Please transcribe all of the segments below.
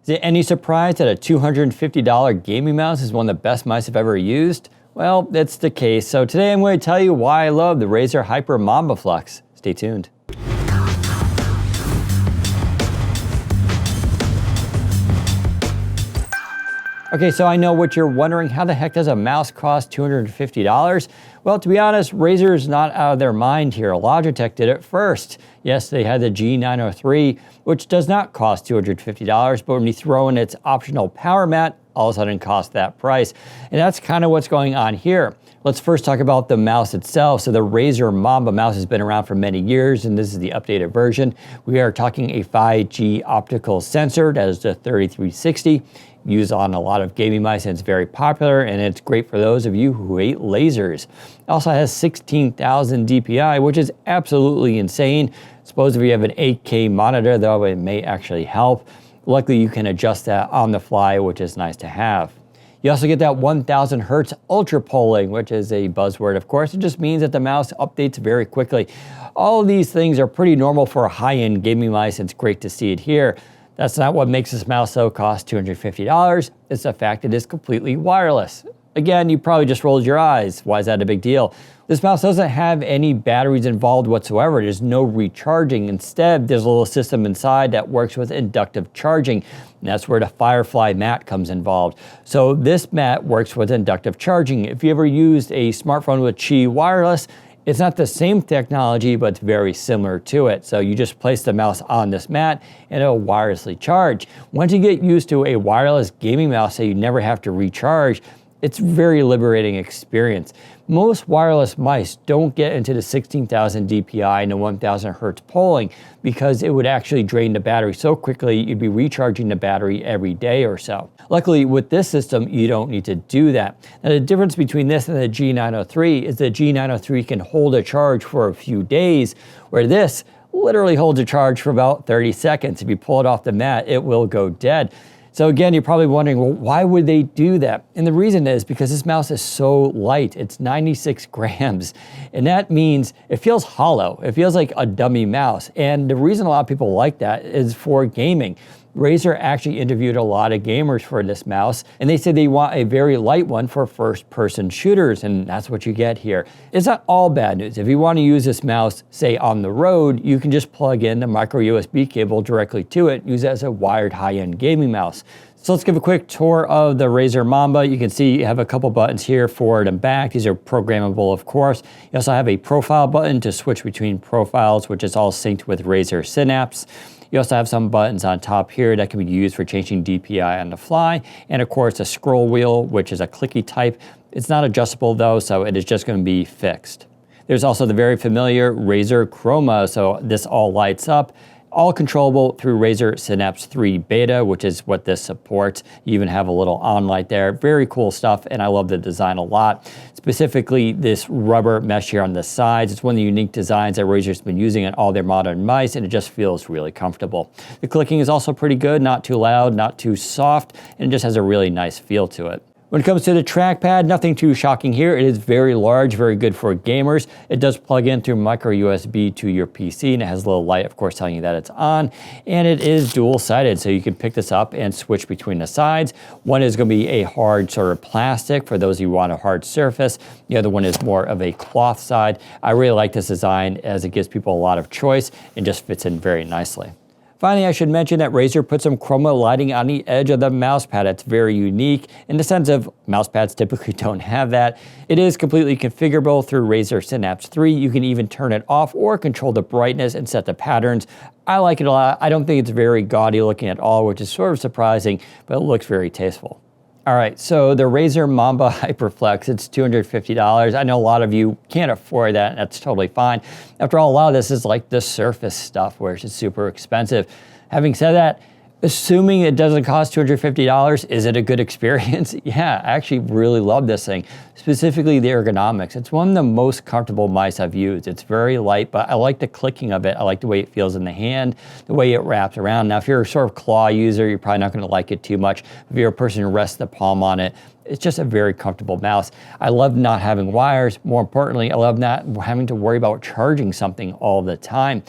Is it any surprise that a $250 gaming mouse is one of the best mice I've ever used? Well, that's the case. So today I'm going to tell you why I love the Razer Mamba HyperFlux. Stay tuned. Okay, so I know what you're wondering, how the heck does a mouse cost $250? Well, to be honest, Razer is not out of their mind here. Logitech did it first. Yes, they had the G903, which does not cost $250, but when you throw in its optional power mat, all of a sudden it costs that price. And that's kind of what's going on here. Let's first talk about the mouse itself. So the Razer Mamba mouse has been around for many years, and this is the updated version. We are talking a 5G optical sensor, that is the 3360. Used on a lot of gaming mice, and it's very popular, and it's great for those of you who hate lasers. It also has 16,000 DPI, which is absolutely insane. Suppose if you have an 8K monitor, though, it may actually help. Luckily, you can adjust that on the fly, which is nice to have. You also get that 1000 Hertz ultra polling, which is a buzzword, of course. It just means that the mouse updates very quickly. All of these things are pretty normal for a high-end gaming mice, and it's great to see it here. That's not what makes this mouse though cost $250. It's the fact it is completely wireless. Again, you probably just rolled your eyes. Why is that a big deal? This mouse doesn't have any batteries involved whatsoever. There's no recharging. Instead, there's a little system inside that works with inductive charging. And that's where the Firefly mat comes involved. So this mat works with inductive charging. If you ever used a smartphone with Qi wireless, it's not the same technology, but it's very similar to it. So you just place the mouse on this mat and it'll wirelessly charge. Once you get used to a wireless gaming mouse that you never have to recharge, it's a very liberating experience. Most wireless mice don't get into the 16,000 DPI and the 1000 Hertz polling because it would actually drain the battery so quickly you'd be recharging the battery every day or so. Luckily, with this system, you don't need to do that. Now, the difference between this and the G903 is the G903 can hold a charge for a few days, where this literally holds a charge for about 30 seconds. If you pull it off the mat, it will go dead. So again, you're probably wondering, well, why would they do that? And the reason is because this mouse is so light. It's 96 grams. And that means it feels hollow. It feels like a dummy mouse. And the reason a lot of people like that is for gaming. Razer actually interviewed a lot of gamers for this mouse, and they said they want a very light one for first-person shooters, and that's what you get here. It's not all bad news. If you want to use this mouse, say on the road, you can just plug in the micro USB cable directly to it, use it as a wired high-end gaming mouse. So let's give a quick tour of the Razer Mamba. You can see you have a couple buttons here, forward and back. These are programmable, of course. You also have a profile button to switch between profiles, which is all synced with Razer Synapse. You also have some buttons on top here that can be used for changing DPI on the fly. And of course, a scroll wheel, which is a clicky type. It's not adjustable though, so it is just going to be fixed. There's also the very familiar Razer Chroma, so this all lights up. All controllable through Razer Synapse 3 Beta, which is what this supports. You even have a little on light there. Very cool stuff, and I love the design a lot. Specifically, this rubber mesh here on the sides. It's one of the unique designs that Razer's been using on all their modern mice, and it just feels really comfortable. The clicking is also pretty good, not too loud, not too soft, and it just has a really nice feel to it. When it comes to the trackpad, nothing too shocking here. It is very large, very good for gamers. It does plug in through micro USB to your PC, and it has a little light, of course, telling you that it's on. And it is dual-sided, so you can pick this up and switch between the sides. One is going to be a hard sort of plastic for those who want a hard surface. The other one is more of a cloth side. I really like this design as it gives people a lot of choice and just fits in very nicely. Finally, I should mention that Razer put some Chroma Lighting on the edge of the mouse pad. It's very unique in the sense of mouse pads typically don't have that. It is completely configurable through Razer Synapse 3. You can even turn it off or control the brightness and set the patterns. I like it a lot. I don't think it's very gaudy looking at all, which is sort of surprising, but it looks very tasteful. All right, so the Razer Mamba HyperFlux, it's $250. I know a lot of you can't afford that, and that's totally fine. After all, a lot of this is like the Surface stuff, where it's super expensive. Having said that, assuming it doesn't cost $250, is it a good experience? Yeah, I actually really love this thing, specifically the ergonomics. It's one of the most comfortable mice I've used. It's very light, but I like the clicking of it. I like the way it feels in the hand, the way it wraps around. Now, if you're a sort of claw user, you're probably not going to like it too much. If you're a person who rests the palm on it, it's just a very comfortable mouse. I love not having wires. More importantly, I love not having to worry about charging something all the time.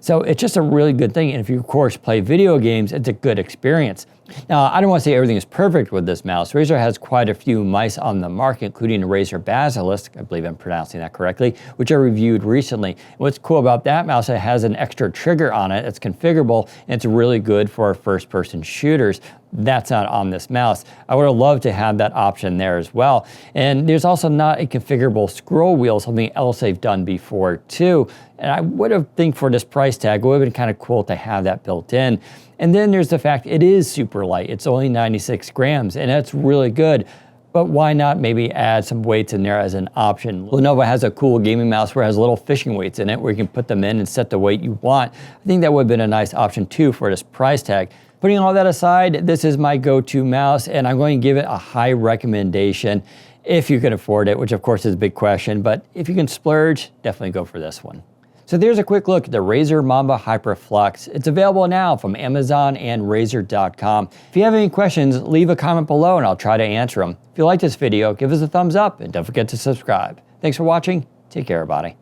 So it's just a really good thing. And if you, of course, play video games, it's a good experience. Now, I don't want to say everything is perfect with this mouse. Razer has quite a few mice on the market, including a Razer Basilisk, I believe I'm pronouncing that correctly, which I reviewed recently. And what's cool about that mouse, it has an extra trigger on it. It's configurable, and it's really good for first-person shooters. That's not on this mouse. I would have loved to have that option there as well. And there's also not a configurable scroll wheel, something else they've done before too. And I would have think for this price tag, it would have been kind of cool to have that built in. And then there's the fact it is super light. It's only 96 grams, and that's really good. But why not maybe add some weights in there as an option? Lenovo has a cool gaming mouse where it has little fishing weights in it where you can put them in and set the weight you want. I think that would have been a nice option too for this price tag. Putting all that aside, this is my go-to mouse, and I'm going to give it a high recommendation if you can afford it, which of course is a big question, but if you can splurge, definitely go for this one. So there's a quick look at the Razer Mamba HyperFlux. It's available now from Amazon and Razer.com. If you have any questions, leave a comment below and I'll try to answer them. If you like this video, give us a thumbs up and don't forget to subscribe. Thanks for watching. Take care, everybody.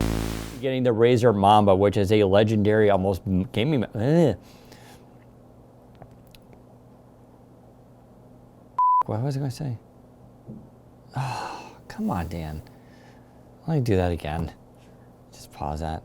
Getting the Razer Mamba, which is a legendary almost gaming. What was I going to say? Oh, come on, Dan. Let me do that again. Just pause that.